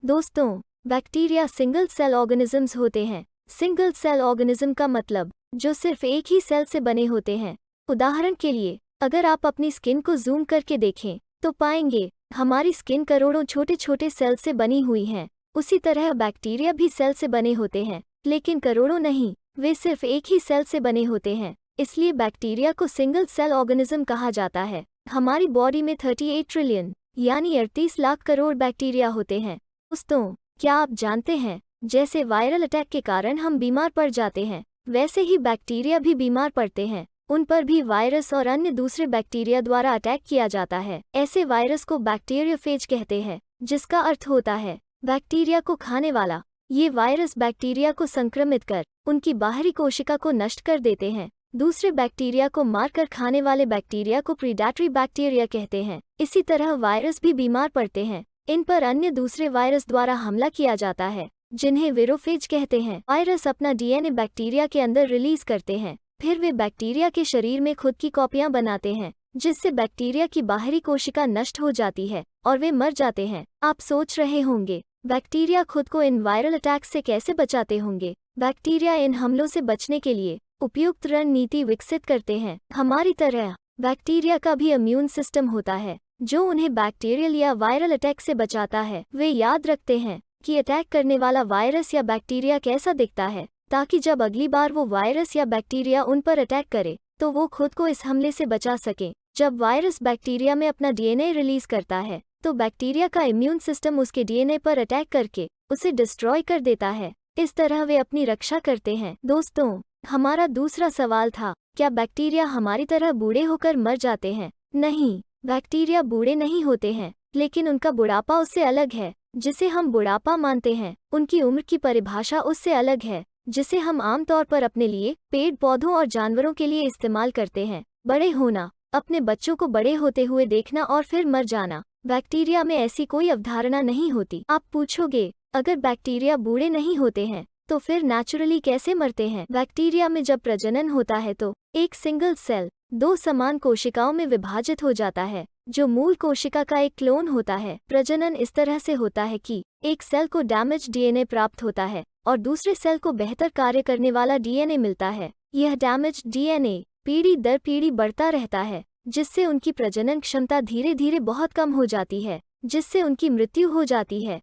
दोस्तों, bacteria single cell organisms होते हैं। सिंगल सेल ऑर्गेनिज्म का मतलब जो सिर्फ एक ही सेल से बने होते हैं। उदाहरण के लिए, अगर आप अपनी स्किन को जूम करके देखें तो पाएंगे हमारी स्किन करोड़ों छोटे छोटे सेल से बनी हुई है। उसी तरह बैक्टीरिया भी सेल से बने होते हैं, लेकिन करोड़ों नहीं, वे सिर्फ एक ही सेल से बने होते हैं। इसलिए बैक्टीरिया को सिंगल सेल ऑर्गेनिज्म कहा जाता है। हमारी बॉडी में 38 ट्रिलियन यानी 38 लाख करोड़ बैक्टीरिया होते हैं। दोस्तों, क्या आप जानते हैं, जैसे वायरल अटैक के कारण हम बीमार पड़ जाते हैं, वैसे ही बैक्टीरिया भी बीमार पड़ते हैं। उन पर भी वायरस और अन्य दूसरे बैक्टीरिया द्वारा अटैक किया जाता है। ऐसे वायरस को बैक्टीरियोफेज कहते हैं, जिसका अर्थ होता है बैक्टीरिया को खाने वाला। ये वायरस बैक्टीरिया को संक्रमित कर उनकी बाहरी कोशिका को नष्ट कर देते हैं। दूसरे बैक्टीरिया को मारकर खाने वाले बैक्टीरिया को प्रीडेटरी बैक्टीरिया कहते हैं। इसी तरह वायरस भी बीमार पड़ते हैं। इन पर अन्य दूसरे वायरस द्वारा हमला किया जाता है, जिन्हें विरोफेज कहते हैं। वायरस अपना डीएनए बैक्टीरिया के अंदर रिलीज करते हैं, फिर वे बैक्टीरिया के शरीर में खुद की कॉपियां बनाते हैं, जिससे बैक्टीरिया की बाहरी कोशिका नष्ट हो जाती है और वे मर जाते हैं। आप सोच रहे होंगे, बैक्टीरिया खुद को इन वायरल अटैक से कैसे बचाते होंगे? बैक्टीरिया इन हमलों से बचने के लिए उपयुक्त रणनीति विकसित करते हैं। हमारी तरह बैक्टीरिया का भी इम्यून सिस्टम होता है, जो उन्हें बैक्टीरियल या वायरल अटैक से बचाता है। वे याद रखते हैं कि अटैक करने वाला वायरस या बैक्टीरिया कैसा दिखता है, ताकि जब अगली बार वो वायरस या बैक्टीरिया उन पर अटैक करे तो वो खुद को इस हमले से बचा सकें। जब वायरस बैक्टीरिया में अपना डीएनए रिलीज करता है, तो बैक्टीरिया का इम्यून सिस्टम उसके डीएनए पर अटैक करके उसे डिस्ट्रॉय कर देता है। इस तरह वे अपनी रक्षा करते हैं। दोस्तों, हमारा दूसरा सवाल था, क्या बैक्टीरिया हमारी तरह बूढ़े होकर मर जाते हैं? नहीं, बैक्टीरिया बूढ़े नहीं होते हैं, लेकिन उनका बुढ़ापा उससे अलग है, जिसे हम बुढ़ापा मानते हैं। उनकी उम्र की परिभाषा उससे अलग है, जिसे हम आमतौर पर अपने लिए, पेड़ पौधों और जानवरों के लिए इस्तेमाल करते हैं। बड़े होना, अपने बच्चों को बड़े होते हुए देखना और फिर मर जाना। बैक्टीरिया में ऐसी कोई अवधारणा नहीं होती। आप पूछोगे, अगर बैक्टीरिया बूढ़े नहीं होते हैं तो फिर नेचुरली कैसे मरते हैं? बैक्टीरिया में जब प्रजनन होता है तो एक सिंगल सेल दो समान कोशिकाओं में विभाजित हो जाता है, जो मूल कोशिका का एक क्लोन होता है। प्रजनन इस तरह से होता है कि एक सेल को डैमेज डीएनए प्राप्त होता है और दूसरे सेल को बेहतर कार्य करने वाला डीएनए मिलता है। यह डैमेज डीएनए पीढ़ी दर पीढ़ी बढ़ता रहता है, जिससे उनकी प्रजनन क्षमता धीरे धीरे बहुत कम हो जाती है, जिससे उनकी मृत्यु हो जाती है।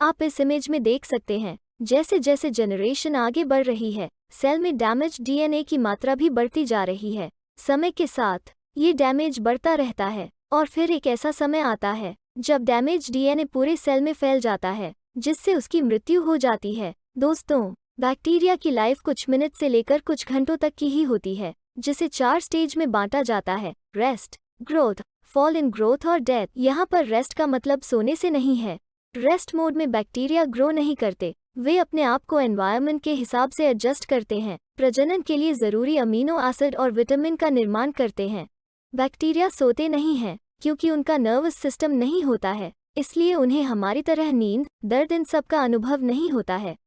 आप इस इमेज में देख सकते हैं, जैसे जैसे जनरेशन आगे बढ़ रही है, सेल में डैमेज डीएनए की मात्रा भी बढ़ती जा रही है। समय के साथ ये डैमेज बढ़ता रहता है और फिर एक ऐसा समय आता है जब डैमेज डीएनए पूरे सेल में फैल जाता है, जिससे उसकी मृत्यु हो जाती है। दोस्तों, बैक्टीरिया की लाइफ कुछ मिनट से लेकर कुछ घंटों तक की ही होती है, जिसे 4 स्टेज में बांटा जाता है: rest, growth, fall in growth और डेथ। यहाँ पर रेस्ट का मतलब सोने से नहीं है। रेस्ट मोड में बैक्टीरिया ग्रो नहीं करते, वे अपने आप को एनवायरनमेंट के हिसाब से एडजस्ट करते हैं, प्रजनन के लिए जरूरी अमीनो एसिड और विटामिन का निर्माण करते हैं। बैक्टीरिया सोते नहीं हैं, क्योंकि उनका नर्वस सिस्टम नहीं होता है, इसलिए उन्हें हमारी तरह नींद, दर्द इन सब का अनुभव नहीं होता है।